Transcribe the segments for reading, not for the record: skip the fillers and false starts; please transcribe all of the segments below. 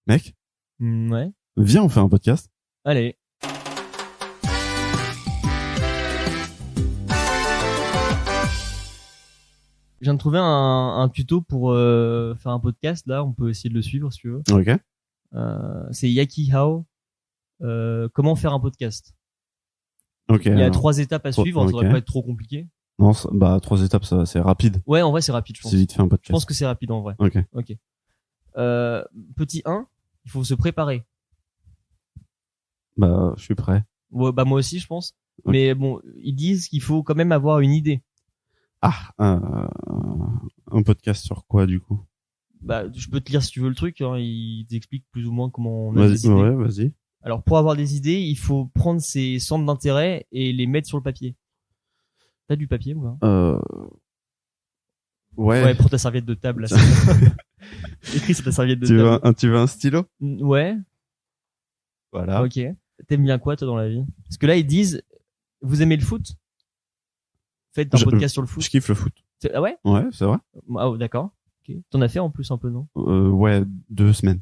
Mec, Ouais. viens, on fait un podcast. Allez. Je viens de trouver un tuto pour faire un podcast. Là, on peut essayer de le suivre si tu veux. Ok. C'est Yaki How. Comment faire un podcast. Ok. Il y a 3 étapes à suivre. Ça devrait ok. pas être trop compliqué. Non, 3 étapes, ça, c'est rapide. Ouais, en vrai, c'est rapide, je pense. C'est vite fait un podcast. Je pense que c'est rapide en vrai. Ok. Petit 1, il faut se préparer. Bah, je suis prêt. Ouais, bah moi aussi, je pense. Ok. Mais bon, ils disent qu'il faut quand même avoir une idée. Un podcast sur quoi, du coup? Bah, je peux te lire si tu veux le truc. Hein, ils t'expliquent plus ou moins comment on a des Vas-y, idées. ouais, vas-y. Alors, pour avoir des idées, il faut prendre ses centres d'intérêt et les mettre sur le papier. T'as du papier ou pas? Ouais, pour ta serviette de table. Là, écrit sur ta serviette de table. Tu veux un stylo? Ouais. Voilà. Ok. T'aimes bien quoi, toi, dans la vie? Parce que là, ils disent, vous aimez le foot? Faites un podcast sur le foot. Je kiffe le foot. Ah ouais? Ouais, c'est vrai. Ah, oh, d'accord. Ok. T'en as fait en plus un peu, non? Ouais, 2 semaines.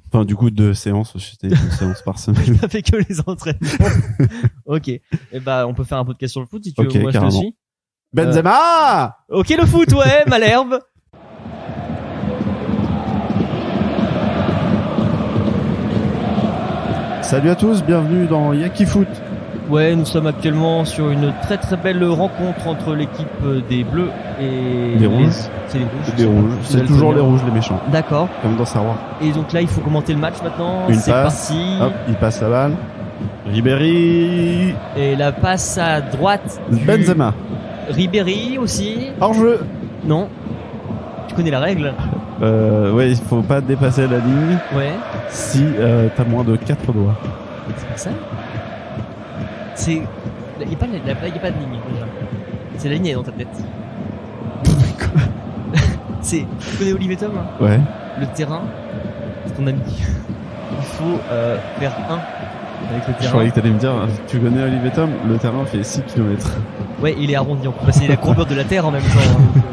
Enfin, du coup, 2 séances. C'était 2 séances par semaine. T'as fait que les entraînements. Ok. Et bah, on peut faire un podcast sur le foot si tu veux. Ok, Moi, carrément. je te suis. Benzema! Ok, le foot, ouais, Malherbe. Salut à tous, bienvenue dans Yaki Foot. Ouais, nous sommes actuellement sur une très très belle rencontre entre l'équipe des Bleus et Des Rouges. C'est les Rouges. Les rouges. C'est toujours les rouges, les méchants. D'accord. Comme dans Star Wars. Et donc là, il faut commenter le match maintenant. Une C'est passe. parti. Hop, il passe la balle. Ribéry. Et la passe à droite. Benzema. Ribéry aussi. Hors jeu. Non. Tu connais la règle? Ouais, il faut pas dépasser la ligne Ouais. si t'as moins de 4 doigts. C'est pas ça? C'est... Il y a pas de ligne, déjà. C'est la ligne, elle est dans ta tête. Tu connais Olivier Tom, hein? Ouais. Le terrain, c'est ton ami. Il faut faire 1 avec le Je terrain. croyais que t'allais me dire, tu connais Olivier Tom, le terrain fait 6 km. Ouais, il est arrondi. Bah, c'est la courbure de la Terre en même temps. Hein, donc,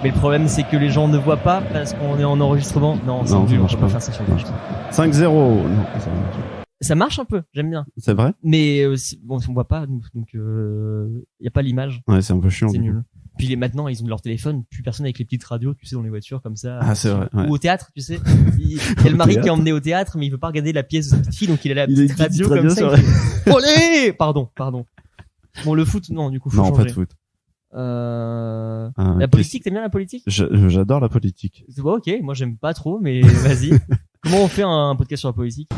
mais le problème, c'est que les gens ne voient pas parce qu'on est en enregistrement. Non, c'est nul, on peut pas faire ça sur le marché. 5-0. Non, ça marche. Ça marche un peu, j'aime bien. C'est vrai? Mais bon, on voit pas, nous, donc y a pas l'image. Ouais, c'est un peu chiant. C'est nul. Puis maintenant, ils ont leur téléphone, plus personne avec les petites radios, tu sais, dans les voitures comme ça. Ah, c'est vrai. Ouais. Ou au théâtre, tu sais. Il y a le mari qui est emmené au théâtre, mais il veut pas regarder la pièce de sa petite fille, donc il a la petite radio comme ça. Olé! Pardon. Bon, le foot, non, du coup, faut non, changer. pas de foot. La politique, t'aimes bien la politique? J'adore la politique. Bon, ok, moi j'aime pas trop, mais vas-y. Comment on fait un podcast sur la politique?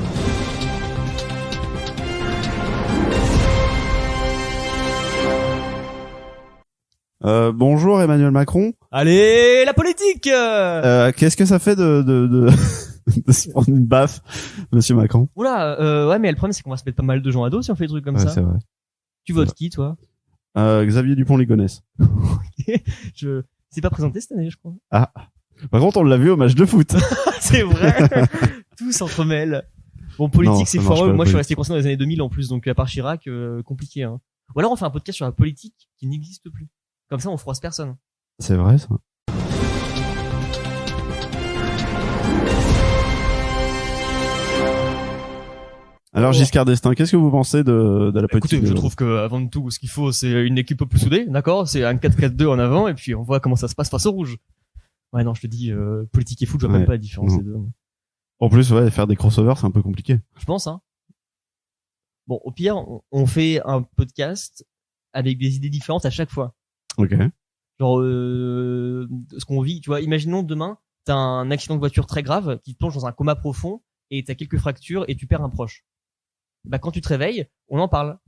Bonjour Emmanuel Macron. Allez, la politique! Qu'est-ce que ça fait de se prendre une baffe, Monsieur Macron? Oula, ouais, mais le problème c'est qu'on va se mettre pas mal de gens à dos si on fait des trucs comme ça. C'est vrai. Tu votes qui, toi? Xavier Dupont-Ligonnès. C'est pas présenté cette année, je crois. Ah. Par contre, on l'a vu au match de foot. C'est vrai. Tout s'entremêle. Bon, politique, c'est foireux. Moi, je suis resté coincé dans les années 2000 en plus, donc à part Chirac, compliqué, hein. Ou alors on fait un podcast sur la politique qui n'existe plus. Comme ça, on froisse personne. C'est vrai, ça. Alors, Giscard d'Estaing, qu'est-ce que vous pensez de la politique? Écoutez, je trouve que avant de tout, ce qu'il faut, c'est une équipe plus soudée, d'accord? C'est un 4-4-2 en avant, et puis on voit comment ça se passe face au rouge. Ouais, non, je te dis, politique et foot, je vois même pas la différence des deux. En plus, ouais, faire des crossovers, c'est un peu compliqué. Je pense, hein. Bon, au pire, on fait un podcast avec des idées différentes à chaque fois. Ok. Genre, ce qu'on vit, tu vois, imaginons demain, t'as un accident de voiture très grave qui te plonge dans un coma profond et t'as quelques fractures et tu perds un proche. Bah, quand tu te réveilles, on en parle.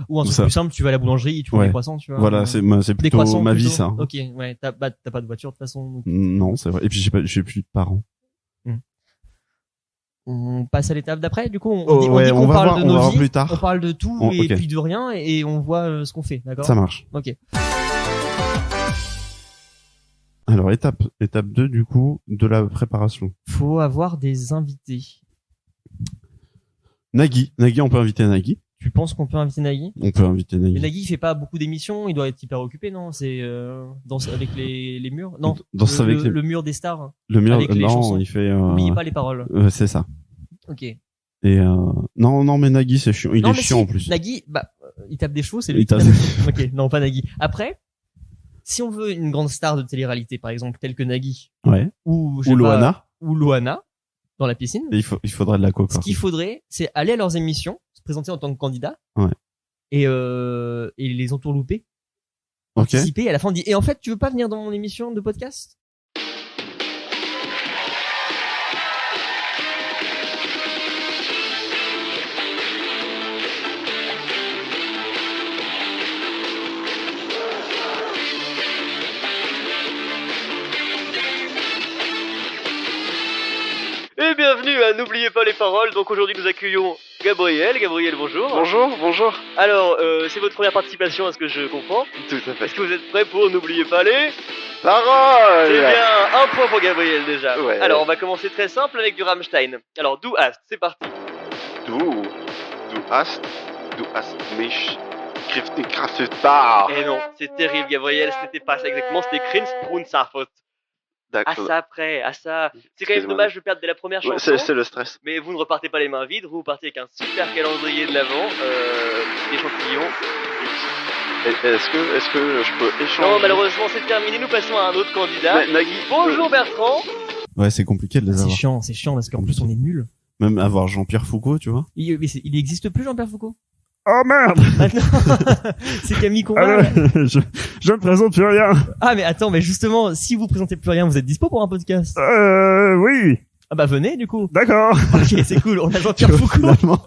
Ou un truc plus simple, tu vas à la boulangerie et tu prends des croissants, tu vois. Voilà, c'est plutôt ma vie, ça. Ok, ouais, t'as pas de voiture de toute façon. Donc... Non, c'est vrai. Et puis j'ai plus de parents. On passe à l'étape d'après, du coup, on parle de nos vies, on parle de tout et puis de rien et on voit ce qu'on fait, d'accord? Ça marche. Ok. Alors, étape 2, du coup, de la préparation. Faut avoir des invités. Nagui, on peut inviter Nagui. Tu penses qu'on peut inviter Nagui? On peut inviter Mais Nagui. Nagui, il fait pas beaucoup d'émissions, il doit être hyper occupé, non? C'est danse avec les murs? Non. Danse avec les- le mur des stars. Le mur, avec les non, chansons. il fait. N'oubliez pas les paroles. C'est ça. Ok. Et non, mais Nagui, c'est chiant. Il non, est mais chiant si, en plus. Nagui, il tape des chevaux, c'est Il lui. tape Ok, non, pas Nagui. Après, si on veut une grande star de télé-réalité, par exemple, telle que Nagui, Ouais. ou je Ou sais pas, Loana. ou Loana, dans la piscine, Il faudrait de la coque. ce qu'il faudrait, c'est aller à leurs émissions, se présenter en tant que candidat, Ouais. et les entourlouper, Ok. participer, et à la fin on dit, et en fait, tu veux pas venir dans mon émission de podcast? Et bienvenue à N'oubliez pas les paroles. Donc aujourd'hui nous accueillons Gabriel. Gabriel, bonjour. Bonjour. Alors, c'est votre première participation à ce que je comprends. Tout à fait. Est-ce que vous êtes prêts pour N'oubliez pas les... Parole. C'est bien, un point pour Gabriel déjà. Ouais. Alors on va commencer très simple avec du Rammstein. Alors, Du hast, c'est parti. Du hast mich Griffenkraftsbar. Eh non, c'est terrible Gabriel, ce n'était pas ça exactement, c'était Krinsbrunnsafot. À D'accord. ça après, à ça. C'est quand même Excuse-moi. dommage de perdre dès la première Ouais, chanson. c'est le stress. Mais vous ne repartez pas les mains vides, vous partez avec un super calendrier de l'avant, échantillon. Est-ce que je peux échanger? Non, malheureusement c'est terminé, nous passons à un autre candidat. Nagui. Bonjour Bertrand. Ouais, c'est compliqué de les avoir. C'est chiant parce qu'en plus on est nuls. Même avoir Jean-Pierre Foucault, tu vois. Il existe plus Jean-Pierre Foucault. Oh merde! Maintenant, c'est Camille Combal. Je ne présente plus rien. Ah mais attends, mais justement, si vous présentez plus rien, vous êtes dispo pour un podcast? Oui. Ah bah venez du coup. D'accord. Ok, c'est cool, on a Jean-Pierre Foucault.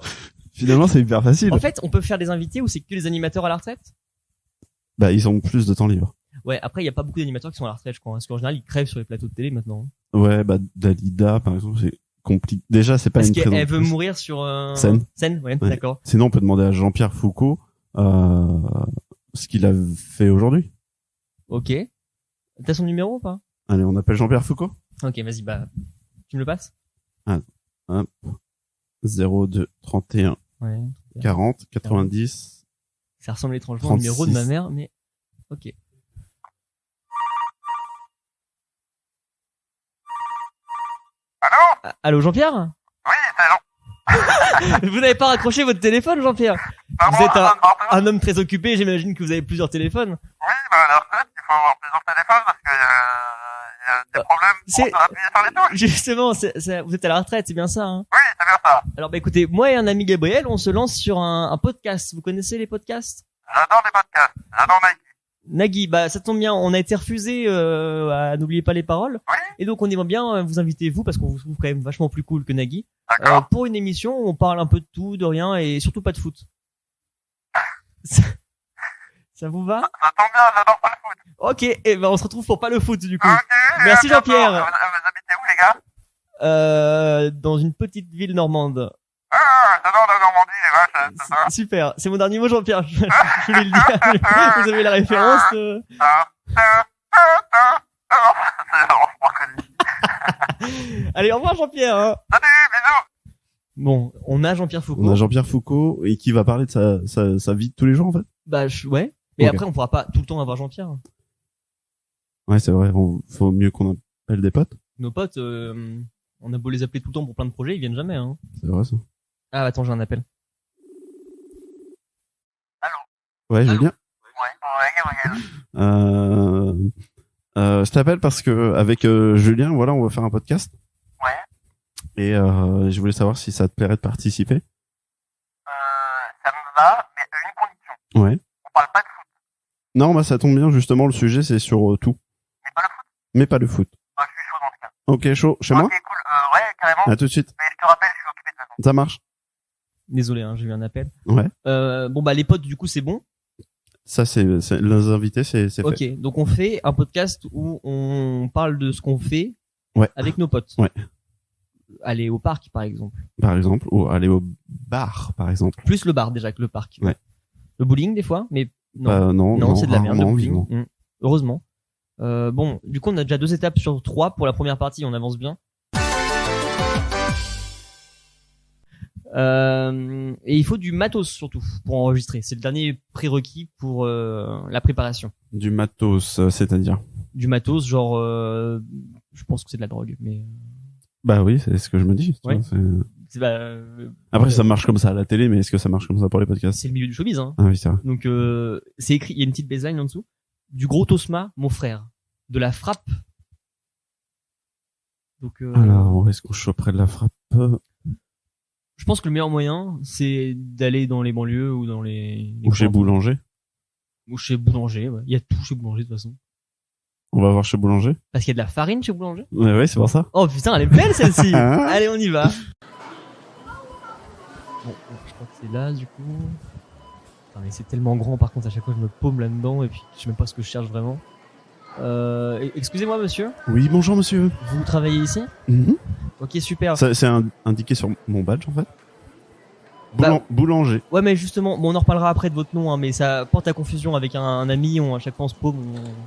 Finalement, c'est hyper facile. En fait, on peut faire des invités où c'est que les animateurs à la retraite? Bah, ils ont plus de temps libre. Ouais, après il y a pas beaucoup d'animateurs qui sont à la retraite, je crois, parce qu'en général ils crèvent sur les plateaux de télé maintenant. Ouais, bah, Dalida, par exemple, c'est compliqué. Déjà, c'est pas Est-ce une qu'elle veut présentation. mourir sur Scène. Scène, ouais, Ouais. d'accord. Sinon, on peut demander à Jean-Pierre Foucault, ce qu'il a fait aujourd'hui. Ok. T'as son numéro ou pas? Allez, on appelle Jean-Pierre Foucault. Ok, vas-y, bah, tu me le passes? 02 31 Ouais. 40 90. Ça ressemble étrangement au numéro de ma 36. mère, mais ok. Allô? Allô, Jean-Pierre? Oui, c'est Jean. Vous n'avez pas raccroché votre téléphone, Jean-Pierre? Pardon, Vous êtes pardon. un homme très occupé, j'imagine que vous avez plusieurs téléphones. Oui, bah, à la retraite, il faut avoir plusieurs téléphones parce que, y a des problèmes c'est- pour appuyer sur les touches. Justement, vous êtes à la retraite, c'est bien ça, hein? Oui, c'est bien ça. Alors, bah, écoutez, moi et un ami Gabriel, on se lance sur un podcast. Vous connaissez les podcasts? J'adore les podcasts. J'adore Nike. Nagui, bah ça tombe bien, on a été refusé à N'oubliez pas les paroles, Oui. et donc on aimerait bien vous inviter vous parce qu'on vous trouve quand même vachement plus cool que Nagui D'accord. pour une émission où on parle un peu de tout, de rien et surtout pas de foot. ça, ça vous va? Ça tombe bien, j'adore pas le foot. Ok, et ben on se retrouve pour pas le foot du coup. Ok. Merci, à bientôt. Jean-Pierre. Vous habitez où, les gars? Dans une petite ville normande. J'adore la Normandie, les vaches, c'est ça. Super, c'est mon dernier mot Jean-Pierre. Je voulais le dire. Vous avez la référence. C'est vraiment reconnu. Allez, au revoir Jean-Pierre. Hein. Salut, bisous. Bon, on a Jean-Pierre Foucault. On a Jean-Pierre Foucault et qui va parler de sa vie de tous les jours, en fait. Bah ouais. Mais Ok. après on pourra pas tout le temps avoir Jean-Pierre. Ouais, c'est vrai. Faut mieux qu'on appelle des potes. Nos potes, on a beau les appeler tout le temps pour plein de projets, ils viennent jamais. Hein. C'est vrai, ça. Ah attends, j'ai un appel. Ouais, Julien. Ouais, Gabriel. Je t'appelle parce que avec Julien, voilà, on va faire un podcast. Ouais. Et je voulais savoir si ça te plairait de participer. Ça me va, mais à une condition. Ouais. On parle pas de foot, Non, bah ça tombe bien, justement, le sujet c'est sur tout. mais pas le foot. Mais pas le foot. Je suis chaud dans ce cas. Ok, chaud, chez moi. Ok, cool. Ouais, carrément. À tout de suite. Mais je te rappelle, je suis occupé de toute façon. Ça marche. Désolé, hein, j'ai eu un appel. Ouais. Bon bah les potes, du coup c'est bon. Ça, c'est les invités, c'est fait. Ok, donc on fait un podcast où on parle de ce qu'on fait Ouais. avec nos potes. Ouais. Aller au parc par exemple. Par exemple, ou aller au bar, par exemple. Plus le bar déjà que le parc. Ouais. Le bowling des fois, mais non. Bah, non, C'est de la merde le rarement, bowling. vivement. Heureusement. Bon, du coup on a déjà 2 étapes sur 3 pour la première partie, on avance bien. Et il faut du matos surtout pour enregistrer. C'est le dernier prérequis pour la préparation. Du matos, c'est-à-dire? Du matos, genre, je pense que c'est de la drogue, mais Bah oui, c'est ce que je me dis. Ouais. C'est- Après, ça marche comme ça à la télé, mais est-ce que ça marche comme ça pour les podcasts? c'est le milieu du showbiz. Hein. Ah oui, c'est vrai. Donc c'est écrit, il y a une petite baseline en dessous. Du gros tosma, mon frère. De la frappe. Donc Alors, où est-ce qu'on choperait de la frappe? je pense que le meilleur moyen, c'est d'aller dans les banlieues ou dans les Ou chez coins- Boulanger? Ou chez Boulanger. Ouais. Il y a tout chez Boulanger de toute façon. On va voir chez Boulanger? Parce qu'il y a de la farine chez Boulanger. Ouais, c'est pour ça. Oh putain, elle est belle celle-ci. Allez, on y va. Bon, je crois que c'est là du coup. Putain, mais c'est tellement grand par contre, à chaque fois je me paume là-dedans et puis je sais même pas ce que je cherche vraiment. Excusez-moi monsieur, Oui, bonjour monsieur. vous travaillez ici? Mhm. Ok, super. C'est indiqué sur mon badge en fait. Bah- Boulanger. Ouais, mais justement, bon, on en reparlera après de votre nom, hein, mais ça porte à confusion avec un ami, à chaque fois on se paume.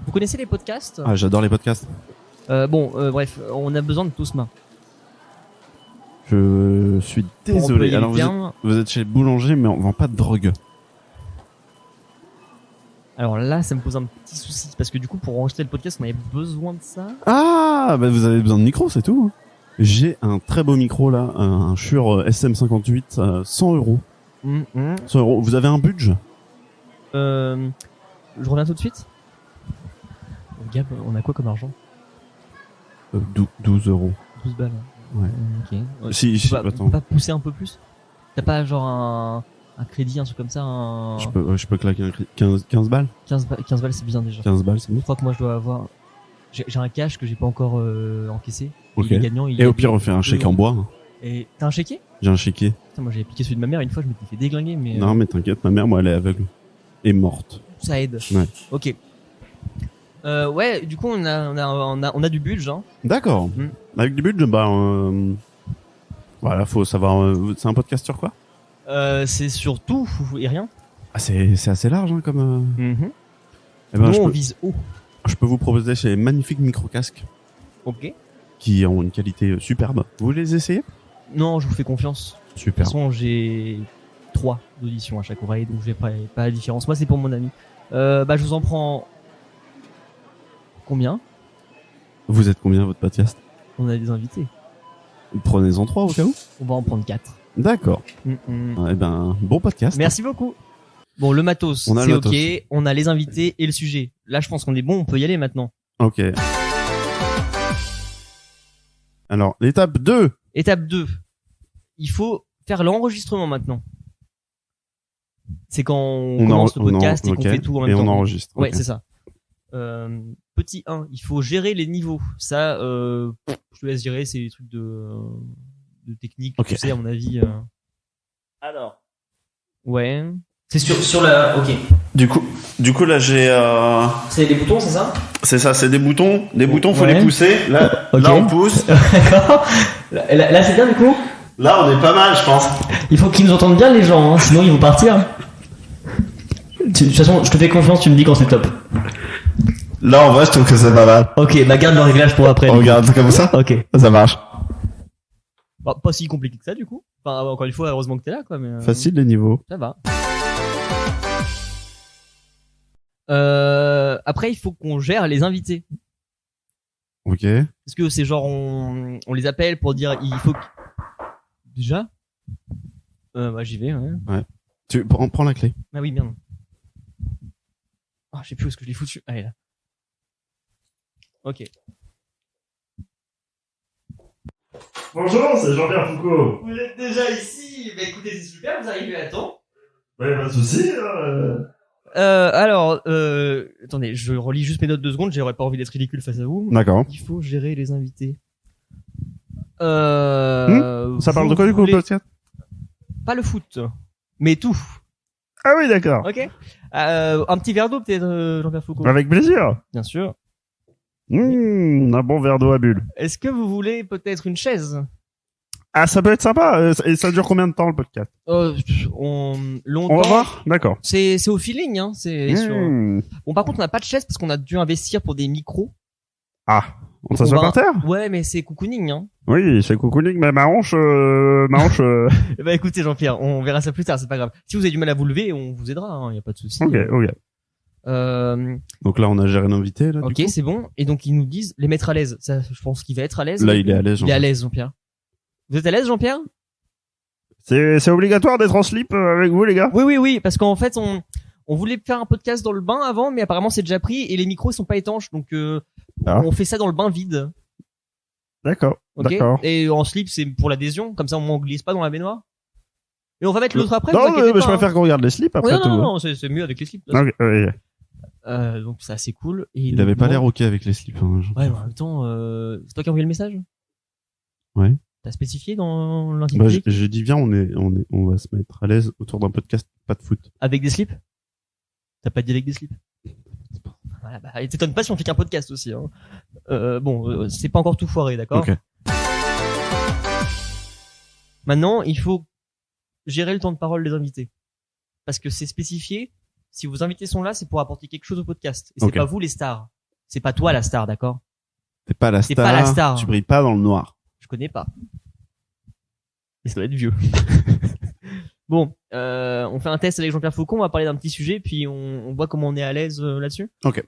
Vous connaissez les podcasts? Ah, j'adore les podcasts. Bref, on a besoin de Tosma. Je suis Pour désolé. employer Alors le terme. vous êtes chez Boulanger, mais on vend pas de drogue. Alors là, ça me pose un petit souci, parce que du coup, pour enregistrer le podcast, on avait besoin de ça. Ah, bah vous avez besoin de micro, c'est tout. J'ai un très beau micro là, un Shure SM58, 100 €. 100 €. Vous avez un budget? Je reviens tout de suite. Gab, on a quoi comme argent? 12 €. 12 balles. Ouais. Ok. Si, On peut attends. pas pousser un peu plus? T'as pas genre un crédit, un truc comme ça, un... Je peux claquer un 15 balles. 15 balles, c'est bien déjà. 15 balles, c'est Je bon. crois que moi je dois avoir... J'ai un cash que j'ai pas encore encaissé. Ok. Il est gagnant. Et au pire, on fait un chèque en bois. Hein. Et t'as un chéquier? J'ai un chéquier. Putain, moi j'avais piqué celui de ma mère une fois, je m'étais fait déglinguer, mais Non, mais t'inquiète, ma mère, moi, elle est aveugle. Et morte. ça aide. Ouais. Ok. Ouais, du coup on a du budget, hein. D'accord. Mm. Avec du budget, bah, voilà, faut savoir. C'est un podcast sur quoi? C'est sur tout et rien. Ah, c'est assez large, hein, comme. Eh ben, Nous je on peux, vise haut. je peux vous proposer ces magnifiques micro-casques Ok. qui ont une qualité superbe. Vous voulez les essayer? Non, je vous fais confiance. De Super. toute façon, j'ai 3 auditions à chaque oreille, donc je vais pas la différence. Moi, c'est pour mon ami. Je vous en prends combien? Vous êtes combien, votre podcast? On a des invités. Prenez-en 3 au cas où. On va en prendre 4. D'accord. Eh ben, bon podcast. Merci beaucoup. Bon, le matos, On a c'est le matos. ok. On a les invités et le sujet. Là, je pense qu'on est bon. On peut y aller maintenant. Ok. Alors, l'étape 2. Étape 2. Il faut faire l'enregistrement maintenant. C'est quand on commence le podcast et qu'on fait tout en même et temps. on enregistre. Ouais, Ok. c'est ça. Petit 1, il faut gérer les niveaux. Ça, je te laisse gérer, c'est des trucs de technique, Ok. tu sais, à mon avis. Alors. Ouais. C'est sur la... Ok. Du coup, là, j'ai... C'est les boutons, c'est ça? C'est ça, c'est des boutons. Des boutons, faut Ouais. les pousser. Là, Ok. là, on pousse. D'accord. Là, c'est bien du coup? Là, on est pas mal, je pense. Il faut qu'ils nous entendent bien les gens, hein, sinon ils vont partir. De toute façon, je te fais confiance, tu me dis quand c'est top. Là, en vrai, je trouve que c'est pas mal. Ok, bah garde le réglage pour après. On regarde comme ça. Ok. Ça marche. Bah, pas si compliqué que ça du coup. Enfin, encore une fois, heureusement que t'es là quoi. Mais, Facile, les niveaux. Ça va. Après, il faut qu'on gère les invités. Ok. Est-ce que c'est genre on les appelle pour dire il faut déjà bah j'y vais, ouais. Tu prends la clé. Ah oui, merde. Ah, je sais plus où est-ce que je l'ai foutu. Allez là. Ok. Bonjour, c'est Jean-Pierre Foucault. Vous êtes déjà ici. Bah écoutez, c'est super, vous arrivez à temps. Ouais, pas de soucis. Alors, attendez, je relis juste mes notes 2 secondes, j'aurais pas envie d'être ridicule face à vous. D'accord. Il faut gérer les invités. Ça parle de quoi du coup, le podcast? Pas le foot, mais tout. Ah oui, d'accord. Ok. Un petit verre d'eau peut-être, Jean-Pierre Foucault. Avec plaisir. Bien sûr. Un bon verre d'eau à bulles. Est-ce que vous voulez peut-être une chaise? Ah, ça peut être sympa. Et ça dure combien de temps, le podcast? Longtemps. On va voir. D'accord. C'est au feeling, hein. C'est sur... Mmh. Bon, par contre, on n'a pas de chaise parce qu'on a dû investir pour des micros. Ah. On s'assoit par terre? Ouais, mais c'est cocooning, hein. Oui, c'est cocooning, mais ma hanche, Bah écoutez Jean-Pierre, on verra ça plus tard, c'est pas grave. Si vous avez du mal à vous lever, on vous aidera, hein, y a pas de souci. Ok. Donc là, on a géré l'invité, là. Ok, du coup. c'est bon. Et donc ils nous disent les mettre à l'aise. Ça, je pense qu'il va être à l'aise. Là, il est à l'aise, Il est à l'aise, Jean-Pierre. Vous êtes à l'aise, Jean-Pierre? C'est obligatoire d'être en slip avec vous, les gars? Oui, parce qu'en fait on voulait faire un podcast dans le bain avant, mais apparemment c'est déjà pris et les micros ils sont pas étanches, donc on fait ça dans le bain vide. D'accord. Ok. D'accord. Et en slip c'est pour l'adhésion, comme ça on glisse pas dans la baignoire. Et on va mettre l'autre après. Non, vous inquiétez mais pas, je préfère qu'on regarde les slips après tout. Non, c'est mieux avec les slips. Ok, oui. Donc c'est assez cool. Et Il avait pas l'air ok avec les slips. Hein, Ouais, mais en même temps, c'est toi qui as envoyé le message? Ouais. T'as spécifié dans Bah, l'intitulé? j'ai dit viens, on va se mettre à l'aise autour d'un podcast pas de foot. Avec des slips? T'as pas dit avec des slips? Voilà, bah, t'étonnes pas si on fait qu'un podcast aussi, hein. C'est pas encore tout foiré, d'accord? Ok. Maintenant, il faut gérer le temps de parole des invités. Parce que c'est spécifié. Si vos invités sont là, c'est pour apporter quelque chose au podcast. Et c'est Ok. pas vous les stars. C'est pas toi la star, d'accord? T'es pas la T'es star. pas la star. Tu brilles pas dans le noir. Je connais pas. Mais ça doit être vieux. Bon, on fait un test avec Jean-Pierre Faucon, on va parler d'un petit sujet, puis on voit comment on est à l'aise là-dessus. Ok.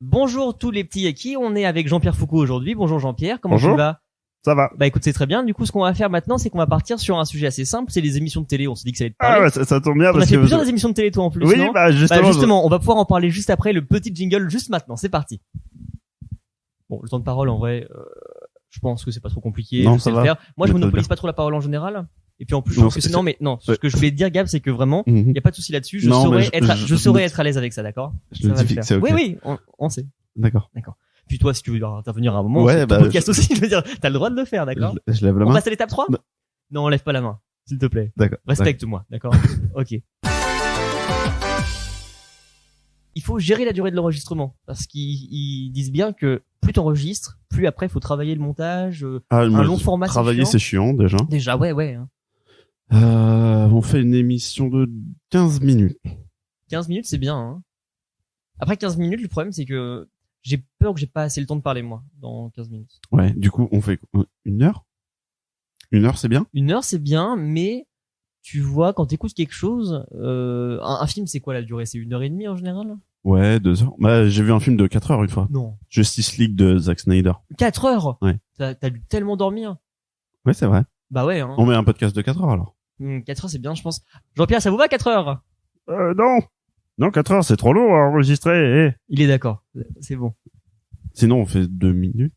Bonjour tous les petits acquis, on est avec Jean-Pierre Foucault aujourd'hui. Bonjour Jean-Pierre, comment Bonjour. tu vas? Ça va. Bah écoute, c'est très bien. Du coup, ce qu'on va faire maintenant, c'est qu'on va partir sur un sujet assez simple, c'est les émissions de télé. On s'est dit que ça allait te parler. Ah ouais, ça tombe bien On a parce fait que plusieurs émissions de télé toi en plus, oui, non? bah justement. Justement, on va pouvoir en parler juste après, le petit jingle juste maintenant. C'est parti. Bon, le temps de parole en vrai, je pense que c'est pas trop compliqué. Non, je sais ça le va. faire. Moi, je Mais monopolise très pas trop la parole en général. Et puis en plus, je Non, pense que c'est- non, mais non. Ce ouais. que je voulais dire, Gab, c'est que vraiment, Mhm. y a pas de souci là-dessus. Je Non, saurais mais je saurais être à l'aise avec ça, d'accord? Je Ça le va dis le que faire. c'est ok. Oui, on sait. D'accord. Puis toi, si tu veux intervenir à un moment, Ouais, c'est ton bah, podcast aussi, je veux dire, t'as le droit de le faire, d'accord? Je lève la On main. passe à l'étape 3? Bah. Non, lève pas la main, s'il te plaît. D'accord. Respecte-moi, d'accord? Ok. Il faut gérer la durée de l'enregistrement, parce qu'ils disent bien que plus t'enregistres, plus après faut travailler le montage, Ah, un moi, long format. travailler, c'est chiant déjà. Déjà, ouais. Hein. On fait une émission de 15 minutes. 15 minutes, c'est bien. Hein. Après 15 minutes, le problème c'est que j'ai peur que j'ai pas assez le temps de parler moi dans 15 minutes. Ouais. Du coup, on fait une heure. Une heure, c'est bien. Une heure, c'est bien, mais tu vois, quand t'écoutes quelque chose, un film, c'est quoi la durée? C'est 1h30 en général? Ouais, 2 heures. Bah, j'ai vu un film de 4 heures une fois. Non. Justice League de Zack Snyder. 4 heures? Ouais. T'as dû tellement dormir. Ouais, c'est vrai. Bah ouais, hein. On met un podcast de 4 heures alors. 4 heures, c'est bien, je pense. Jean-Pierre, ça vous va 4 heures? Non. Non, 4 heures, c'est trop lourd à enregistrer. Eh. Il est d'accord. C'est bon. Sinon, on fait 2 minutes.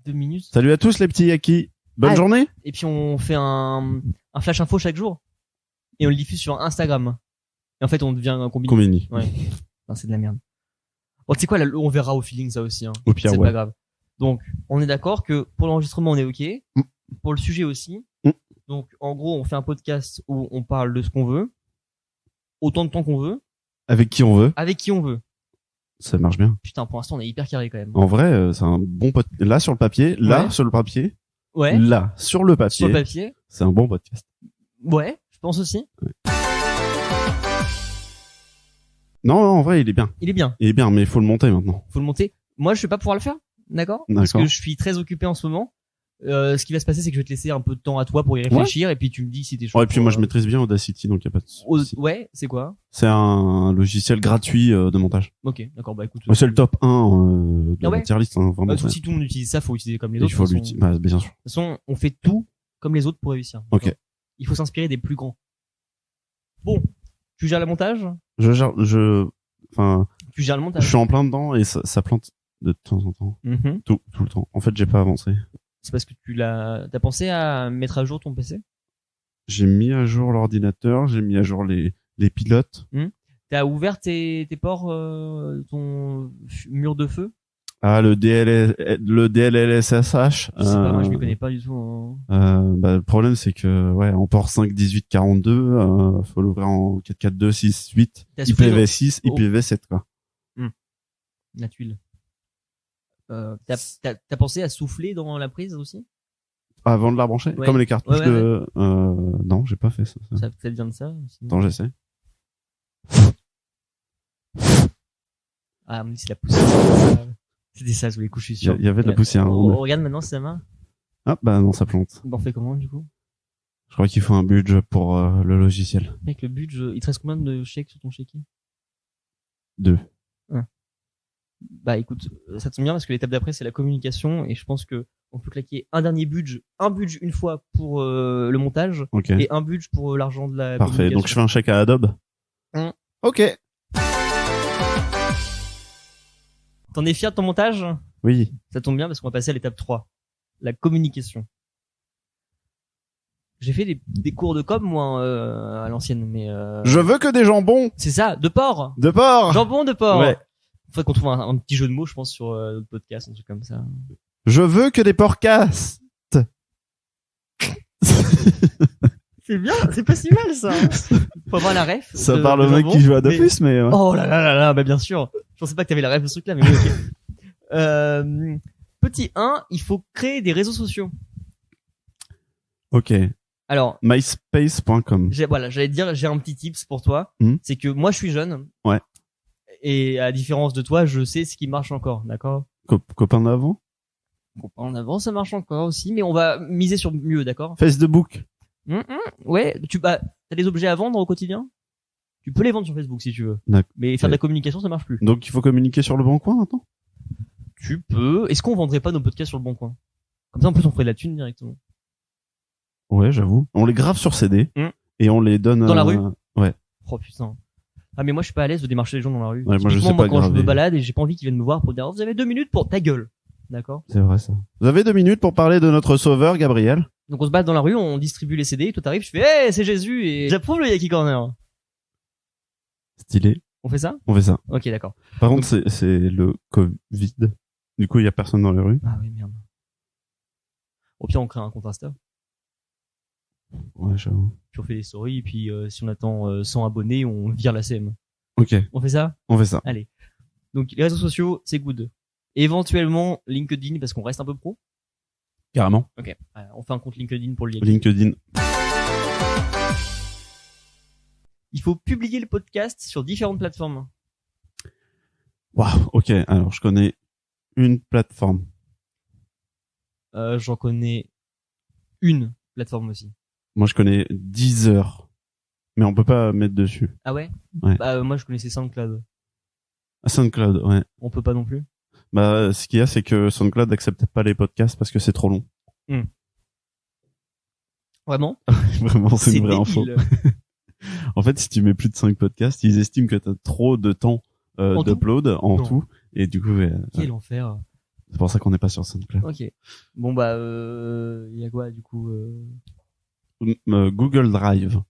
2 minutes. Salut à tous les petits Yaki. Bonne Ah, journée. Et puis on fait un flash info chaque jour. Et on le diffuse sur Instagram. Et en fait, on devient un combiné. Combini. Ouais. Non, c'est de la merde. Bon, tu sais quoi, là, on verra au feeling ça aussi. Hein. Au pire, C'est ouais. pas grave. Donc, on est d'accord que pour l'enregistrement, on est OK. Mm. Pour le sujet aussi. Mm. Donc, en gros, on fait un podcast où on parle de ce qu'on veut. Autant de temps qu'on veut. Avec qui on veut. Avec qui on veut. Ça marche bien. Putain, pour l'instant, on est hyper carré quand même. En vrai, c'est un bon podcast. Là, sur le papier. Là, Ouais. sur le papier. Ouais. Là, sur le papier. Sur le papier. C'est un bon podcast. Ouais, je pense aussi. Non, en vrai, il est bien. Il est bien. Il est bien, mais il faut le monter maintenant. Faut le monter. Moi, je vais pas pouvoir le faire. D'accord? D'accord. Parce que je suis très occupé en ce moment. Ce qui va se passer, c'est que je vais te laisser un peu de temps à toi pour y réfléchir, et puis tu me dis si t'es chaud. Ouais, et puis pour, moi, je maîtrise bien Audacity, donc y a pas de souci. Ouais, c'est quoi? C'est un logiciel gratuit de montage. Ok, d'accord, bah écoute. Ouais, c'est le top 1 de Ah ouais. la tier list, hein, vraiment. Si tout le monde utilise ça, faut utiliser comme les Il autres. faut de toute l'utiliser. Bah, bien sûr. façon, on fait tout comme les autres pour réussir. Ok. D'accord. Il faut s'inspirer des plus grands. Bon, tu gères le montage? Enfin, Tu gères le je montage. suis en plein dedans et ça plante de temps en temps. Mhm. Tout le temps. En fait, j'ai pas avancé. C'est parce que t'as pensé à mettre à jour ton PC? J'ai mis à jour l'ordinateur, j'ai mis à jour les pilotes. T'as ouvert tes ports, ton mur de feu? Ah, le DLLSSH. Je sais pas, moi je m'y connais pas du tout. Bah, le problème, c'est que, ouais, en port 5, 18, 42, faut l'ouvrir en 4, 4, 2, 6, 8, T'as soufflé IPv6, Oh. IPv7, quoi. La tuile. T'as pensé à souffler dans la prise aussi? Avant de la brancher? Ouais. Comme les cartouches Ouais. de, non, j'ai pas fait ça. Ça vient de ça? Sinon. Attends, j'essaie. Ah, mais c'est la poussière. C'était ça sous les couches, je suis sûr. Il y avait de la poussière. Regarde maintenant si ça marche. Ah, bah non, ça plante. Bon, on fait comment, du coup? Je crois qu'il faut un budget pour le logiciel. Mec, le budget, il te reste combien de chèques sur ton chéquier? 2. Bah écoute, ça tombe bien parce que l'étape d'après c'est la communication et je pense que on peut claquer un dernier budget, une fois pour le montage Ok. et un budget pour l'argent de la Parfait. Donc je fais un chèque à Adobe. Ok. T'en es fier de ton montage? Oui. Ça tombe bien parce qu'on va passer à l'étape 3. La communication. J'ai fait des cours de com moi à l'ancienne mais Je veux que des jambons c'est ça, de porc. de porc. Jambon de porc. Ouais. Faudrait qu'on trouve un petit jeu de mots je pense sur notre podcast, un truc comme ça. Je veux que des porcastes. C'est bien, c'est pas si mal ça. Faut avoir la ref. Ça de- parle de au mec jambon, qui joue à mais- Dofus, mais ouais. Oh là là là là, bah bien sûr. Je pensais pas que t'avais la ref de ce truc là, mais oui, ok. Petit 1, il faut créer des réseaux sociaux. Ok. Alors, MySpace.com. j'allais te dire, j'ai un petit tips pour toi. C'est que moi, je suis jeune. Ouais. Et à différence de toi, je sais ce qui marche encore, d'accord? Copain d'avant. En avant, ça marche encore aussi, mais on va miser sur mieux, d'accord? Facebook. Ouais, t'as des objets à vendre au quotidien? Tu peux les vendre sur Facebook si tu veux. D'accord. Mais faire de la communication, ça marche plus. Donc il faut communiquer sur le bon coin maintenant. Tu peux. Est-ce qu'on vendrait pas nos podcasts sur le bon coin? Comme ça, en plus, on ferait de la thune directement. Ouais, j'avoue. On les grave sur CD Mm. et on les donne Dans la rue. Ouais. Oh putain. Ah mais moi je suis pas à l'aise de démarcher les gens dans la rue. Ouais, moi, je Typiquement, sais pas quand je graver. me balade et j'ai pas envie qu'ils viennent me voir pour dire oh, vous avez 2 minutes pour ta gueule. D'accord? C'est vrai ça. Vous avez 2 minutes pour parler de notre sauveur Gabriel. Donc on se bat dans la rue, on distribue les CD, toi t'arrives, je fais hey, c'est Jésus et j'approuve le Yaki Corner. Stylé. On fait ça? On fait ça. Ok d'accord. Par contre, c'est le Covid. Du coup, il y a personne dans les rues. Ah oui merde. Au pire on crée un compte Insta, Ouais, j'avoue. puis on fait des stories, et puis si on attend 100 abonnés, on vire la CM. Ok, On fait ça? on fait ça. Allez. Donc les réseaux sociaux, c'est good. Éventuellement LinkedIn parce qu'on reste un peu pro. Carrément. Ok. On fait un compte LinkedIn pour le Yaki. LinkedIn. Il faut publier le podcast sur différentes plateformes. Waouh. Ok. Alors, je connais une plateforme. J'en connais une plateforme aussi. Moi, je connais Deezer. Mais on peut pas mettre dessus. Ah ouais? Ouais. Bah moi je connaissais SoundCloud. SoundCloud, ouais. On peut pas non plus. Bah, ce qu'il y a, c'est que SoundCloud n'accepte pas les podcasts parce que c'est trop long. Vraiment? Vraiment, c'est une vraie info. débile. En fait, si tu mets plus de 5 podcasts, ils estiment que t'as trop de temps En tout d'upload en Non. tout. Et du coup, Quel enfer. c'est pour ça qu'on n'est pas sur SoundCloud. Ok. Bon bah y a quoi du coup Google Drive.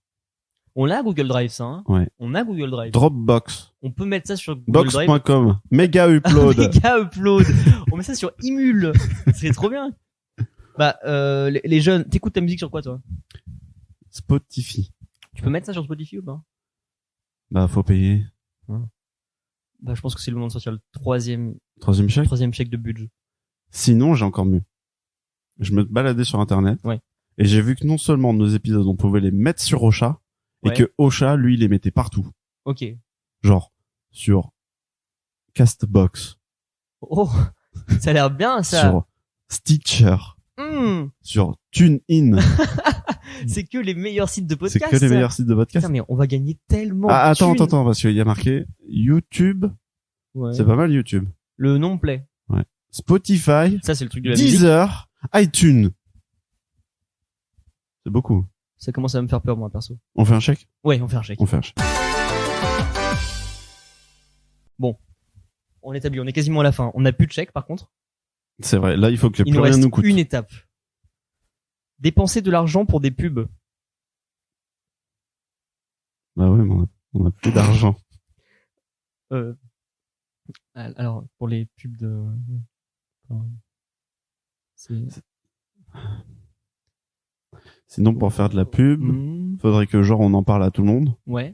On l'a Google Drive ça hein? Ouais. On a Google Drive. Dropbox. On peut mettre ça sur Google Drive. Box.com. Mega Upload. Méga upload. On met ça sur Imul. C'est trop bien. Bah les jeunes, t'écoutes ta musique sur quoi toi? Spotify. Tu peux mettre ça sur Spotify ou pas? Bah, faut payer. Bah je pense que c'est le moment de sortir le troisième Troisième chèque. de budget. Sinon, j'ai encore mieux. Je me baladais sur Internet. Ouais. Et j'ai vu que non seulement nos épisodes, on pouvait les mettre sur Ocha. Ouais. Et que Ocha, lui, les mettait partout. Ok. Genre, sur Castbox. Oh, ça a l'air bien ça. Sur Stitcher. Sur TuneIn. C'est que les meilleurs sites de C'est podcast. que les meilleurs sites de podcast. Putain, mais on va gagner tellement. Ah, de thunes. attends, parce qu'il y a marqué YouTube. Ouais. C'est pas mal YouTube. Le nom plaît. Spotify. Ça, c'est le truc de la musique. Deezer. iTunes. C'est beaucoup. Ça commence à me faire peur, moi, perso. On fait un chèque? Ouais, on fait un chèque. On fait un chèque. Bon. On établit, on est quasiment à la fin. On n'a plus de chèque, par contre. C'est vrai. Là, il faut que Il plus nous rien reste nous coûte. une étape. Dépenser de l'argent pour des pubs. Bah ouais, mais on a plus d'argent. Alors, pour les pubs de... Sinon, pour faire de la pub, faudrait que genre on en parle à tout le monde. Ouais.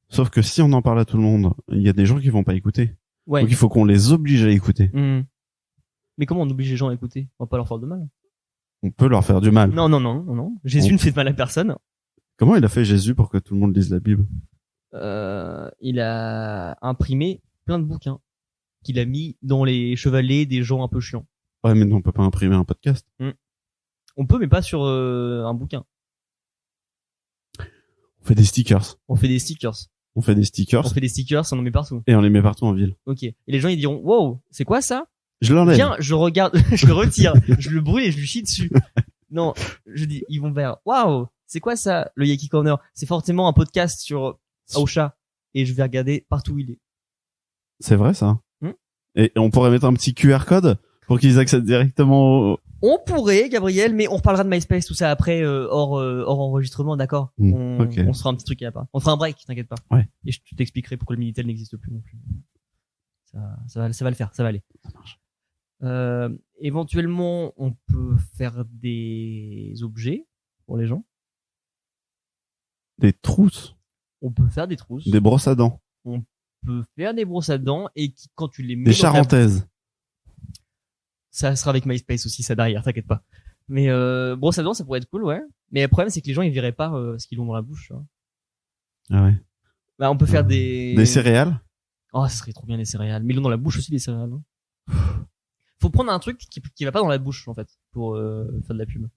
Sauf que si on en parle à tout le monde, il y a des gens qui vont pas écouter. Ouais. Donc il faut qu'on les oblige à écouter. Mais comment on oblige les gens à écouter? On va pas leur faire de mal. On peut leur faire du mal. Non. Jésus ne fait de mal à personne. Comment il a fait Jésus pour que tout le monde lise la Bible? Il a imprimé plein de bouquins. qu'il a mis dans les chevalets des gens un peu chiants. Ouais, mais non, on peut pas imprimer un podcast. On peut, mais pas sur un bouquin. On fait des stickers. On fait des stickers. On fait des stickers On fait des stickers, on en met partout. et on les met partout en ville. Ok. Et les gens ils diront, wow, c'est quoi ça? Je l'enlève. Viens, je regarde, je le retire, je le brûle et je lui chie dessus. Non, je dis, ils vont vers, waouh, c'est quoi ça, le Yaki Corner? C'est forcément un podcast sur Aosha. Et je vais regarder partout où il est. C'est vrai ça. Hmm. Et on pourrait mettre un petit QR code pour qu'ils accèdent directement au... On pourrait, Gabriel, mais on reparlera de MySpace, tout ça après, hors enregistrement, d'accord? Ok. On se fera un petit truc à la part. On fera un break, t'inquiète pas. Ouais. Et je t'expliquerai pourquoi le Minitel n'existe plus non plus. Ça va le faire, ça va aller. Ça marche. Éventuellement, on peut faire des objets pour les gens. Des trousses. On peut faire des trousses. Des brosses à dents. On peut faire des brosses à dents et qui, quand tu les mets Des dans ta- charentaises. Ça sera avec MySpace aussi, ça derrière, t'inquiète pas. Mais brosse à dents, ça pourrait être cool, ouais. Mais le problème, c'est que les gens, ils verraient pas ce qu'ils ont dans la bouche. Tu vois. Ah ouais. Bah, on peut faire des... Des céréales. Oh, ça serait trop bien les céréales. Mais ils ont dans la bouche aussi, les céréales. Hein. Faut prendre un truc qui va pas dans la bouche, en fait, pour faire de la pub.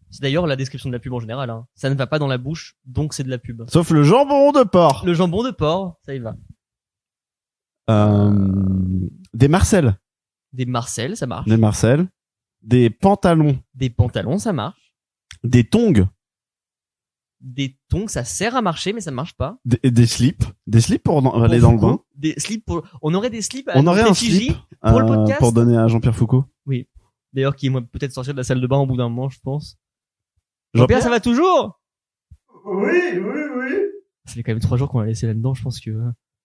C'est d'ailleurs la description de la pub en général. Hein. Ça ne va pas dans la bouche, donc c'est de la pub. Sauf le jambon de porc. Le jambon de porc, ça y va. Des marcelles. Des marcelles, ça marche. Des marcelles. Des pantalons. Des pantalons, ça marche. Des tongs. Des tongs, ça sert à marcher, mais ça marche pas. Des slips. Des slips pour aller Pour dans le Foucault, bain. Des slips pour... On aurait des slips à On aurait un effigie slip pour le podcast. pour donner à Jean-Pierre Foucault. Oui. D'ailleurs, qui est peut-être sortir de la salle de bain au bout d'un moment, je pense. Jean-Pierre, Jean-Pierre, ça va toujours? Oui. Ça fait quand même 3 jours qu'on l'a laissé là-dedans, je pense que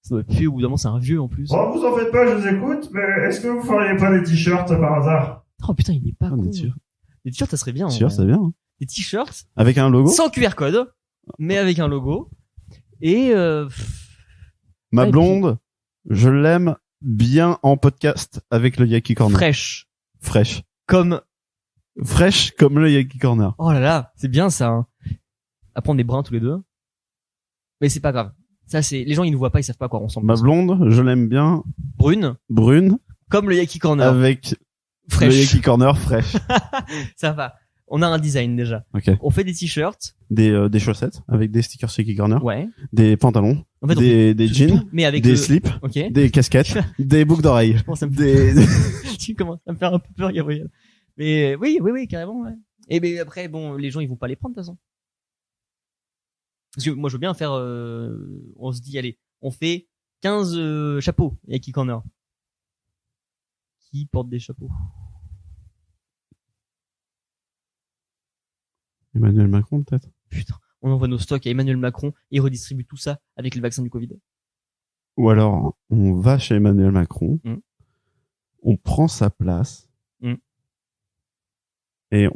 ça doit puer au bout d'un moment, c'est un vieux en plus. Bon, vous en faites pas, je vous écoute, mais est-ce que vous feriez pas des t-shirts par hasard? Oh putain, il est pas Ah, con. des t-shirts. Des t-shirts, ça serait bien. en sûr, vrai. c'est bien. Hein. Des t-shirts Avec un logo. sans QR code, mais avec un logo. Et Ma ouais, blonde, je l'aime bien en podcast avec le Yaki Corner. fraîche. Fraîche. Comme... Fraîche comme le Yaki Corner. Oh là là, c'est bien ça. Hein. Après, on est bruns tous les deux. Mais c'est pas grave. Ça, c'est... Les gens, ils nous voient pas, ils savent pas à quoi on ressemble. Ma blonde, je l'aime bien Brune, brune comme le Yaki Corner. avec le Fraîche. Yaki Corner fraîche. Ça va. On a un design déjà. Ok. On fait des t-shirts. Des chaussettes avec des stickers Yaki Corner. Ouais. Des pantalons. En fait, on des fait jeans. tout, mais avec Des le... slips. Ok. Des casquettes. Des boucles d'oreilles. Je pense que ça me Des... tu commences à me faire un peu peur, Gabriel. Mais oui, carrément, ouais. Et ben après, bon, les gens, ils vont pas les prendre, de toute façon. Parce que moi, je veux bien faire, on se dit, allez, on fait 15 chapeaux, Yaki Corner. Qui porte des chapeaux? Emmanuel Macron, peut-être. Putain, on envoie nos stocks à Emmanuel Macron et il redistribue tout ça avec le vaccin du Covid. Ou alors, on va chez Emmanuel Macron. On prend sa place. Et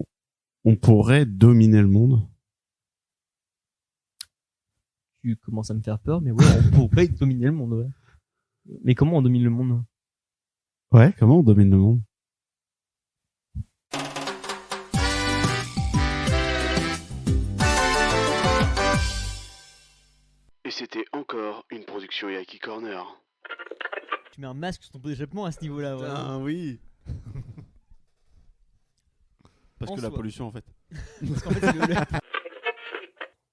on pourrait dominer le monde. Tu commences à me faire peur, mais ouais, on pourrait dominer le monde, ouais. Mais comment on domine le monde? Ouais, comment on domine le monde? Et c'était encore une production Yaki Corner. Tu mets un masque sur ton pot d'échappement à ce niveau-là, ouais. Ah oui. Parce En que la soi. pollution, en fait. Parce qu'en fait, c'est le-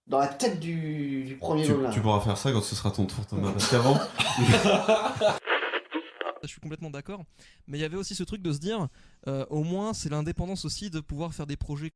Dans la tête du premier Lola. pourras faire ça quand ce sera ton tour, Thomas. Parce qu'avant... Je suis complètement d'accord, mais il y avait aussi ce truc de se dire, au moins c'est l'indépendance aussi de pouvoir faire des projets.